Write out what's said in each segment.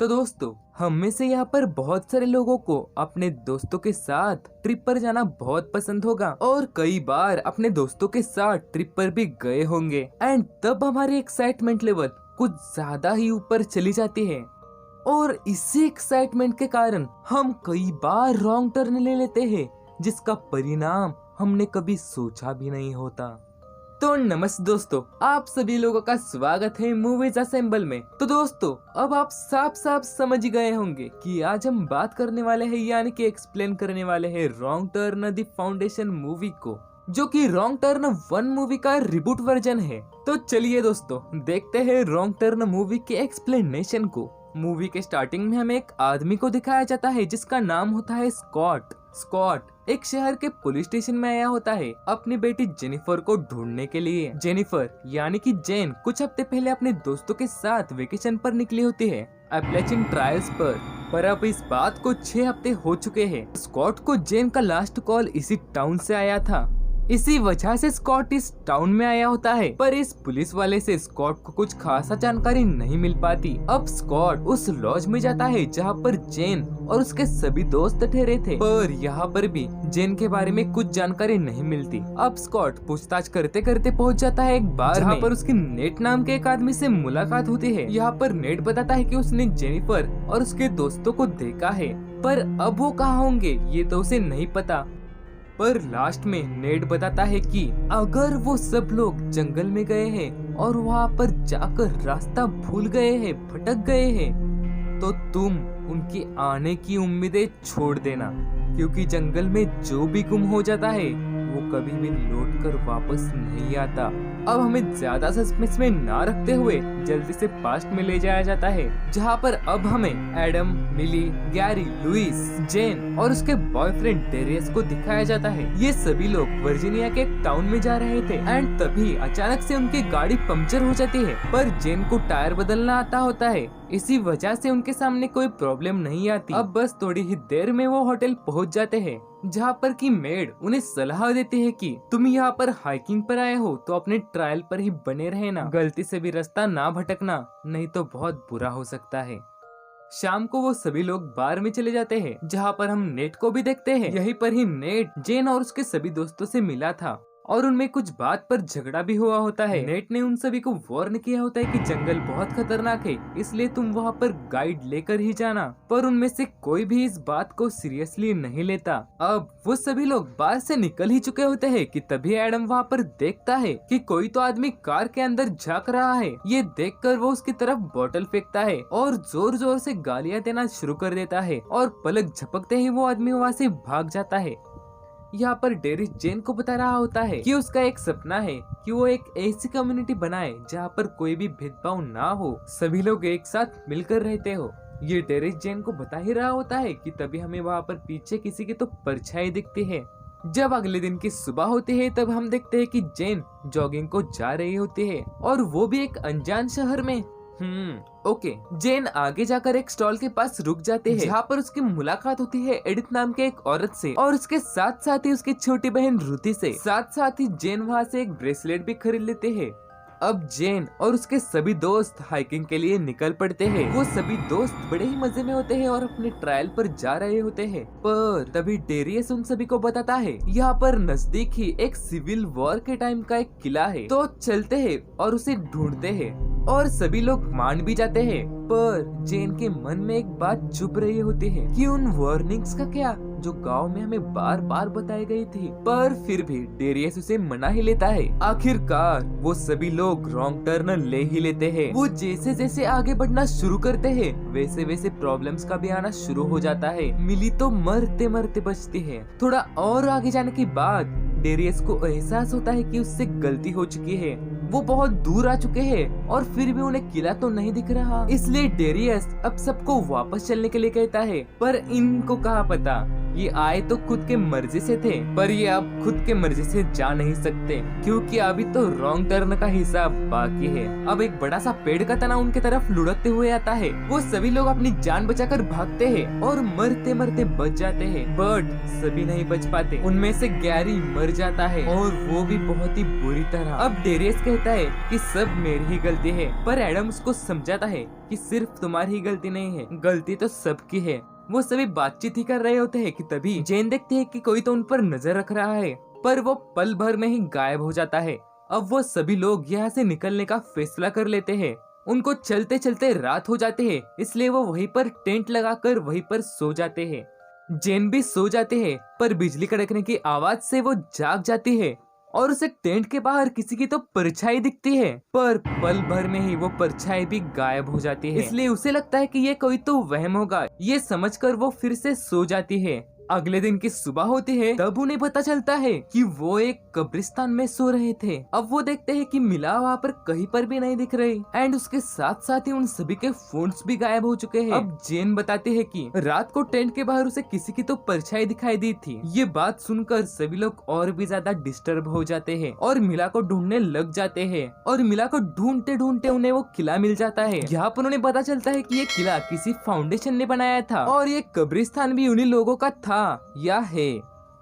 तो दोस्तों, हम में से यहाँ पर बहुत सारे लोगों को अपने दोस्तों के साथ ट्रिप पर जाना बहुत पसंद होगा और कई बार अपने दोस्तों के साथ ट्रिप पर भी गए होंगे एंड तब हमारी एक्साइटमेंट लेवल कुछ ज्यादा ही ऊपर चली जाती है और इसी एक्साइटमेंट के कारण हम कई बार रॉन्ग टर्न ले लेते हैं जिसका परिणाम हमने कभी सोचा भी नहीं होता। तो नमस्ते दोस्तों, आप सभी लोगों का स्वागत है मूवीज असेंबल में। तो दोस्तों, अब आप साफ साफ समझ गए होंगे कि आज हम बात करने वाले हैं यानी कि एक्सप्लेन करने वाले हैं wrong turn the foundation movie को, जो कि रॉन्ग टर्न 1 मूवी का रिबूट वर्जन है। तो चलिए दोस्तों, देखते हैं रॉन्ग टर्न मूवी के एक्सप्लेनेशन को। मूवी के स्टार्टिंग में हमें एक आदमी को दिखाया जाता है जिसका नाम होता है स्कॉट एक शहर के पुलिस स्टेशन में आया होता है अपनी बेटी जेनिफर को ढूंढने के लिए। जेनिफर यानी कि जेन कुछ हफ्ते पहले अपने दोस्तों के साथ वेकेशन पर निकली होती है एपलेचिन ट्रायल्स पर अब इस बात को 6 हफ्ते हो चुके हैं। स्कॉट को जेन का लास्ट कॉल इसी टाउन से आया था, इसी वजह से स्कॉट इस टाउन में आया होता है। पर इस पुलिस वाले से स्कॉट को कुछ खासा जानकारी नहीं मिल पाती। अब स्कॉट उस लॉज में जाता है जहाँ पर जेन और उसके सभी दोस्त ठहरे थे, पर यहाँ पर भी जेन के बारे में कुछ जानकारी नहीं मिलती। अब स्कॉट पूछताछ करते करते पहुँच जाता है एक बार जहाँ पर उसकी नेट नाम के एक आदमी से मुलाकात होती है। यहाँ पर नेट बताता है कि उसने जेनिफर और उसके दोस्तों को देखा है, पर अब वो कहाँ होंगे ये तो उसे नहीं पता। पर लास्ट में नेट बताता है कि अगर वो सब लोग जंगल में गए हैं और वहाँ पर जाकर रास्ता भूल गए हैं, भटक गए हैं, तो तुम उनके आने की उम्मीदें छोड़ देना, क्योंकि जंगल में जो भी गुम हो जाता है वो कभी भी लौट कर वापस नहीं आता। अब हमें ज्यादा सस्पेंस में ना रखते हुए जल्दी से पास्ट में ले जाया जाता है, जहाँ पर अब हमें एडम, मिली, गैरी, लुइस, जेन और उसके बॉयफ्रेंड डेरियस को दिखाया जाता है। ये सभी लोग वर्जीनिया के एक टाउन में जा रहे थे एंड तभी अचानक से उनकी गाड़ी पंक्चर हो जाती है, पर जेन को टायर बदलना आता होता है, इसी वजह से उनके सामने कोई प्रॉब्लम नहीं आती। अब बस थोड़ी ही देर में वो होटल पहुंच जाते हैं, जहाँ पर की मेड उन्हें सलाह देती है कि तुम यहाँ पर हाइकिंग पर आए हो तो अपने ट्रायल पर ही बने रहना, गलती से भी रास्ता ना भटकना, नहीं तो बहुत बुरा हो सकता है। शाम को वो सभी लोग बार में चले जाते हैं, जहाँ पर हम नेट को भी देखते हैं। यहीं पर ही नेट जेन और उसके सभी दोस्तों से मिला था और उनमें कुछ बात पर झगड़ा भी हुआ होता है। नेट ने उन सभी को वार्न किया होता है कि जंगल बहुत खतरनाक है, इसलिए तुम वहाँ पर गाइड लेकर ही जाना, पर उनमें से कोई भी इस बात को सीरियसली नहीं लेता। अब वो सभी लोग बाहर से निकल ही चुके होते हैं कि तभी एडम वहाँ पर देखता है कि कोई तो आदमी कार के अंदर झांक रहा है। ये देखकर वो उसकी तरफ बोतल फेंकता है और जोर जोर से गालियाँ देना शुरू कर देता है और पलक झपकते ही वो आदमी वहाँ से भाग जाता है। यहाँ पर डेरिस जेन को बता रहा होता है कि उसका एक सपना है कि वो एक ऐसी कम्युनिटी बनाए जहाँ पर कोई भी भेदभाव ना हो, सभी लोग एक साथ मिलकर रहते हो। ये डेरिस जेन को बता ही रहा होता है कि तभी हमें वहाँ पर पीछे किसी की तो परछाई दिखती है। जब अगले दिन की सुबह होती है तब हम देखते हैं कि जेन जॉगिंग को जा रही होती है और वो भी एक अनजान शहर में। ओके, जेन आगे जाकर एक स्टॉल के पास रुक जाते हैं, जहाँ पर उसकी मुलाकात होती है एडिथ नाम के एक औरत से और उसके साथ साथ ही उसकी छोटी बहन रुति से। साथ साथ ही जेन वहाँ से एक ब्रेसलेट भी खरीद लेते हैं। अब जेन और उसके सभी दोस्त हाइकिंग के लिए निकल पड़ते हैं। वो सभी दोस्त बड़े ही मजे में होते हैं और अपने ट्रायल पर जा रहे होते हैं, पर तभी डेरियस उन सभी को बताता है यहाँ पर नजदीक ही एक सिविल वॉर के टाइम का एक किला है, तो चलते हैं और उसे ढूंढते हैं। और सभी लोग मान भी जाते हैं, पर जेन के मन में एक बात चुप रही होती है कि उन वार्निंग्स का क्या जो गांव में हमें बार बार बताई गई थी, पर फिर भी डेरियस उसे मना ही लेता है। आखिरकार वो सभी लोग रॉन्ग टर्न ले ही लेते हैं। वो जैसे जैसे आगे बढ़ना शुरू करते हैं वैसे वैसे प्रॉब्लम्स का भी आना शुरू हो जाता है। मिली तो मरते मरते बचती है। थोड़ा और आगे जाने के बाद डेरियस को एहसास होता है कि उससे गलती हो चुकी है, वो बहुत दूर आ चुके हैं और फिर भी उन्हें किला तो नहीं दिख रहा, इसलिए डेरियस अब सबको वापस चलने के लिए कहता है। पर इनको कहाँ पता ये आए तो खुद के मर्जी से थे, पर ये अब खुद के मर्जी से जा नहीं सकते क्योंकि अभी तो रॉन्ग टर्न का हिसाब बाकी है। अब एक बड़ा सा पेड़ का तना उनके तरफ लुढ़कते हुए आता है। वो सभी लोग अपनी जान बचाकर भागते हैं और मरते मरते बच जाते हैं, बट सभी नहीं बच पाते। उनमें से गैरी मर जाता है और वो भी बहुत ही बुरी तरह। अब डेरियस कहता है कि सब मेरी ही गलती है, पर एडम उसको समझाता है कि सिर्फ तुम्हारी ही गलती नहीं है, गलती तो सबकी है। वो सभी बातचीत ही कर रहे होते हैं कि तभी जेन देखते हैं कि कोई तो उन पर नजर रख रहा है, पर वो पल भर में ही गायब हो जाता है। अब वो सभी लोग यहाँ से निकलने का फैसला कर लेते हैं। उनको चलते चलते रात हो जाते हैं, इसलिए वो वहीं पर टेंट लगाकर वहीं पर सो जाते हैं। जेन भी सो जाते हैं, पर बिजली कड़कने की आवाज से वो जाग जाती है और उसे टेंट के बाहर किसी की तो परछाई दिखती है, पर पल भर में ही वो परछाई भी गायब हो जाती है। इसलिए उसे लगता है कि ये कोई तो वहम होगा। ये समझकर वो फिर से सो जाती है। अगले दिन की सुबह होती है, तब उन्हें पता चलता है कि वो एक कब्रिस्तान में सो रहे थे। अब वो देखते हैं कि मिला वहाँ पर कहीं पर भी नहीं दिख रही एंड उसके साथ साथ ही उन सभी के फोन्स भी गायब हो चुके हैं। अब जेन बताते हैं कि रात को टेंट के बाहर उसे किसी की तो परछाई दिखाई दी थी। ये बात सुनकर सभी लोग और भी ज्यादा डिस्टर्ब हो जाते हैं और मिला को ढूंढने लग जाते हैं। और मिला को ढूंढते ढूंढते उन्हें वो किला मिल जाता है। यहाँ पर उन्हें पता चलता है कि ये किला किसी फाउंडेशन ने बनाया था और ये कब्रिस्तान भी उन्हीं लोगों का था या है।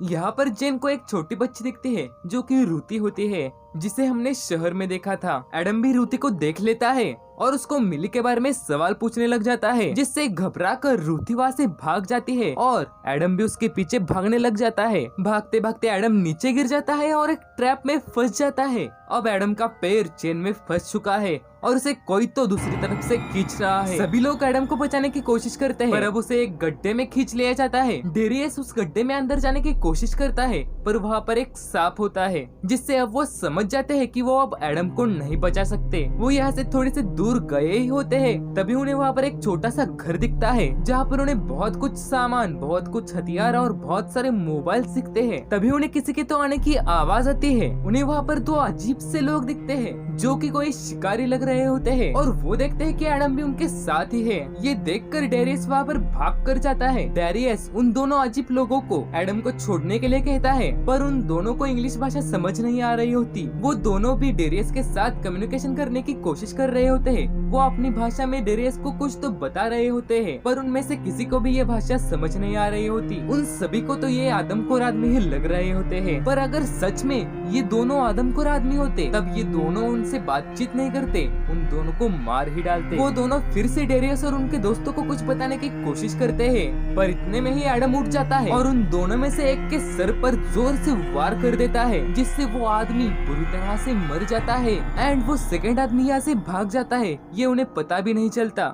यहाँ पर जेन को एक छोटी बच्ची दिखती है जो कि रूती होती है, जिसे हमने शहर में देखा था। एडम भी रूती को देख लेता है और उसको मिली के बारे में सवाल पूछने लग जाता है, जिससे घबराकर रूती वहाँ से भाग जाती है और एडम भी उसके पीछे भागने लग जाता है। भागते भागते एडम नीचे गिर जाता है और एक ट्रैप में फंस जाता है। अब एडम का पैर चेन में फंस चुका है और उसे कोई तो दूसरी तरफ से खींच रहा है। सभी लोग एडम को बचाने की कोशिश करते हैं, पर अब उसे एक गड्ढे में खींच लिया जाता है। डेरियस उस गड्ढे में अंदर जाने की कोशिश करता है, पर वहाँ पर एक सांप होता है, जिससे अब वो समझ जाते हैं कि वो अब एडम को नहीं बचा सकते। वो यहाँ से थोड़ी से दूर गए ही होते हैं, तभी उन्हें वहाँ पर एक छोटा सा घर दिखता है, जहाँ पर उन्हें बहुत कुछ सामान, बहुत कुछ हथियार और बहुत सारे मोबाइल दिखते हैं। तभी उन्हें किसी के तो आने की आवाज आती है। उन्हें वहाँ पर दो अजीब से लोग दिखते हैं जो कि कोई शिकारी लग रहे होते हैं और वो देखते हैं कि एडम भी उनके साथ ही है। ये देखकर डेरियस वहाँ पर भाग कर जाता है। डेरियस उन दोनों अजीब लोगों को एडम को छोड़ने के लिए कहता है, पर उन दोनों को इंग्लिश भाषा समझ नहीं आ रही होती। वो दोनों भी डेरियस के साथ कम्युनिकेशन करने की कोशिश कर रहे होते हैं। वो अपनी भाषा में डेरियस को कुछ तो बता रहे होते हैं, पर उनमें से किसी को भी ये भाषा समझ नहीं आ रही होती। उन सभी को तो ये आदमखोर आदमी ही लग रहे होते हैं, पर अगर सच में ये दोनों आदमखोर आदमी होते तब ये दोनों उनसे बातचीत नहीं करते, उन दोनों को मार ही डालते। वो दोनों फिर से डेरियस और उनके दोस्तों को कुछ बताने की कोशिश करते हैं, पर इतने में ही एडम उठ जाता है और उन दोनों में से एक के सर पर जोर से वार कर देता है, जिससे वो आदमी बुरी तरह से मर जाता है एंड वो सेकंड आदमी यहाँ से भाग जाता है। ये उन्हें पता भी नहीं चलता।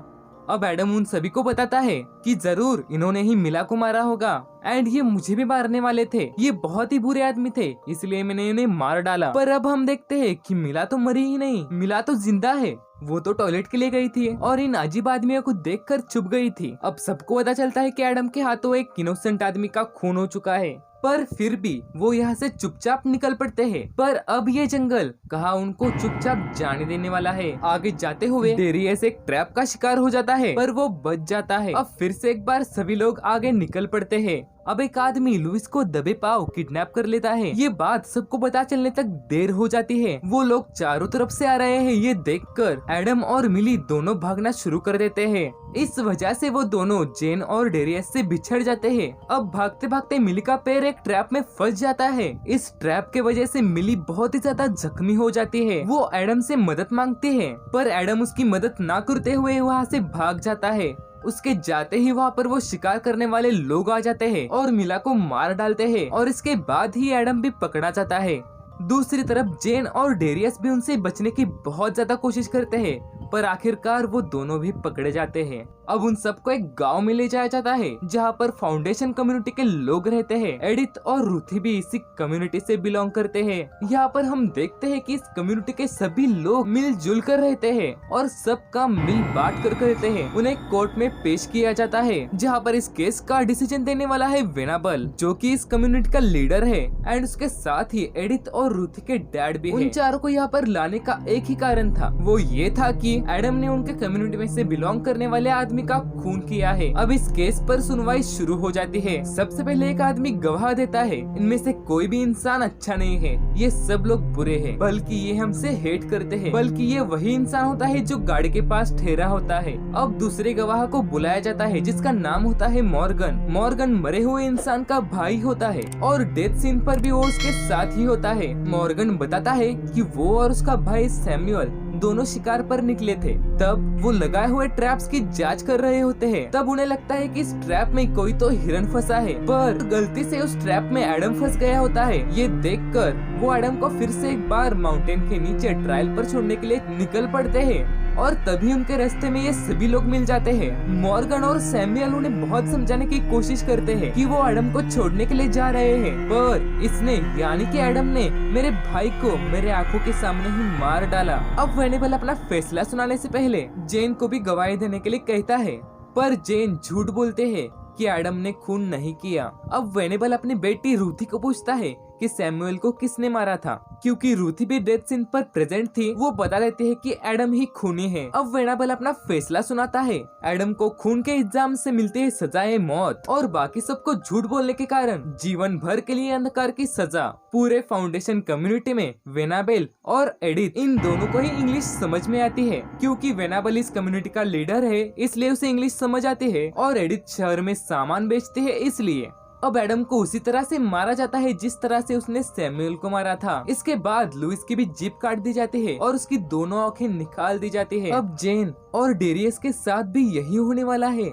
अब एडम उन सभी को बताता है कि जरूर इन्होंने ही मिला को मारा होगा एंड ये मुझे भी मारने वाले थे। ये बहुत ही बुरे आदमी थे, इसलिए मैंने इन्हें मार डाला। पर अब हम देखते हैं कि मिला तो मरी ही नहीं, मिला तो जिंदा है। वो तो टॉयलेट के लिए गई थी और इन अजीब आदमियों को देखकर चुप गई थी। अब सबको पता चलता है कि एडम के हाथों एक इनोसेंट आदमी का खून हो चुका है, पर फिर भी वो यहाँ से चुपचाप निकल पड़ते हैं। पर अब ये जंगल कहाँ उनको चुपचाप जाने देने वाला है। आगे जाते हुए डेरियस एक ट्रैप का शिकार हो जाता है, पर वो बच जाता है। अब फिर से एक बार सभी लोग आगे निकल पड़ते हैं। अब एक आदमी लुइस को दबे पाव किडनैप कर लेता है। ये बात सबको पता चलने तक देर हो जाती है। वो लोग चारों तरफ से आ रहे हैं। ये देखकर एडम और मिली दोनों भागना शुरू कर देते हैं। इस वजह से वो दोनों जेन और डेरियस से बिछड़ जाते हैं। अब भागते भागते मिली का पैर एक ट्रैप में फंस जाता है। इस ट्रैप के वजह से मिली बहुत ही ज्यादा जख्मी हो जाती है। वो एडम से मदद मांगती है, पर एडम उसकी मदद ना करते हुए वहाँ से भाग जाता है। उसके जाते ही वहाँ पर वो शिकार करने वाले लोग आ जाते हैं और मिला को मार डालते हैं और इसके बाद ही एडम भी पकड़ा जाता है। दूसरी तरफ जेन और डेरियस भी उनसे बचने की बहुत ज्यादा कोशिश करते हैं, पर आखिरकार वो दोनों भी पकड़े जाते हैं। अब उन सबको एक गांव में ले जाया जाता है, जहाँ पर फाउंडेशन कम्युनिटी के लोग रहते हैं। एडिथ और रूथी भी इसी कम्युनिटी से बिलोंग करते हैं। यहाँ पर हम देखते हैं कि इस कम्युनिटी के सभी लोग मिलजुल कर रहते हैं और सब काम मिल बांट कर करते हैं। उन्हें कोर्ट में पेश किया जाता है, जहाँ पर इस केस का डिसीजन देने वाला है वेनाबल, जो कि इस कम्युनिटी का लीडर है एंड उसके साथ ही एडिथ और रूथी के डैड भी हैं। उन चारों को यहाँ पर लाने का एक ही कारण था, वो ये था कि एडम ने उनके कम्युनिटी में से बिलोंग करने वाले आदमी का खून किया है। अब इस केस पर सुनवाई शुरू हो जाती है। सबसे पहले एक आदमी गवाह देता है, इनमें से कोई भी इंसान अच्छा नहीं है, ये सब लोग बुरे हैं, बल्कि ये हमसे हेट करते हैं, बल्कि ये वही इंसान होता है जो गाड़ी के पास ठहरा होता है। अब दूसरे गवाह को बुलाया जाता है जिसका नाम होता है मॉर्गन। मॉर्गन मरे हुए इंसान का भाई होता है और डेथ सीन पर भी वो उसके साथ ही होता है। मॉर्गन बताता है कि वो और उसका भाई सैमुअल दोनों शिकार पर निकले थे। तब वो लगाए हुए ट्रैप्स की जांच कर रहे होते हैं। तब उन्हें लगता है कि इस ट्रैप में कोई तो हिरन फंसा है, पर गलती से उस ट्रैप में एडम फंस गया होता है। ये देखकर वो एडम को फिर से एक बार माउंटेन के नीचे ट्रायल पर छोड़ने के लिए निकल पड़ते हैं और तभी उनके रास्ते में ये सभी लोग मिल जाते हैं। मॉर्गन और सैमुअल उन्हें बहुत समझाने की कोशिश करते हैं कि वो एडम को छोड़ने के लिए जा रहे हैं, पर इसने यानी कि एडम ने मेरे भाई को मेरे आंखों के सामने ही मार डाला। अब वेनेबल अपना फैसला सुनाने से पहले जेन को भी गवाही देने के लिए कहता है, पर जेन झूठ बोलते हैं कि एडम ने खून नहीं किया। अब वेनेबल अपनी बेटी रूथी को पूछता है कि सैमुअल को किसने मारा था, क्योंकि रूथी भी डेथ सीन पर प्रेजेंट थी। वो बता देती है कि एडम ही खूनी है। अब वेनेबल अपना फैसला सुनाता है। एडम को खून के इल्जाम से मिलती है सजाए मौत और बाकी सबको झूठ बोलने के कारण जीवन भर के लिए अंधकार की सजा। पूरे फाउंडेशन कम्युनिटी में वेनाबेल और एडिथ इन दोनों को ही इंग्लिश समझ में आती है, क्योंकि वेनाबेल इस कम्युनिटी का लीडर है इसलिए उसे इंग्लिश समझ आती है और एडिथ शहर में सामान बेचती है इसलिए। अब एडम को उसी तरह से मारा जाता है जिस तरह से उसने सैमुअल को मारा था। इसके बाद लुइस की भी जीभ काट दी जाती है और उसकी दोनों आंखें निकाल दी जाती है। अब जेन और डेरियस के साथ भी यही होने वाला है।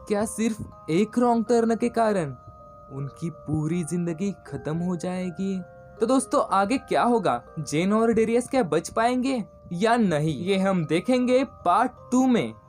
क्या सिर्फ एक रॉन्ग टर्न के कारण उनकी पूरी जिंदगी खत्म हो जाएगी? तो दोस्तों आगे क्या होगा? जेन और डेरियस क्या बच पाएंगे या नहीं, ये हम देखेंगे पार्ट 2 में।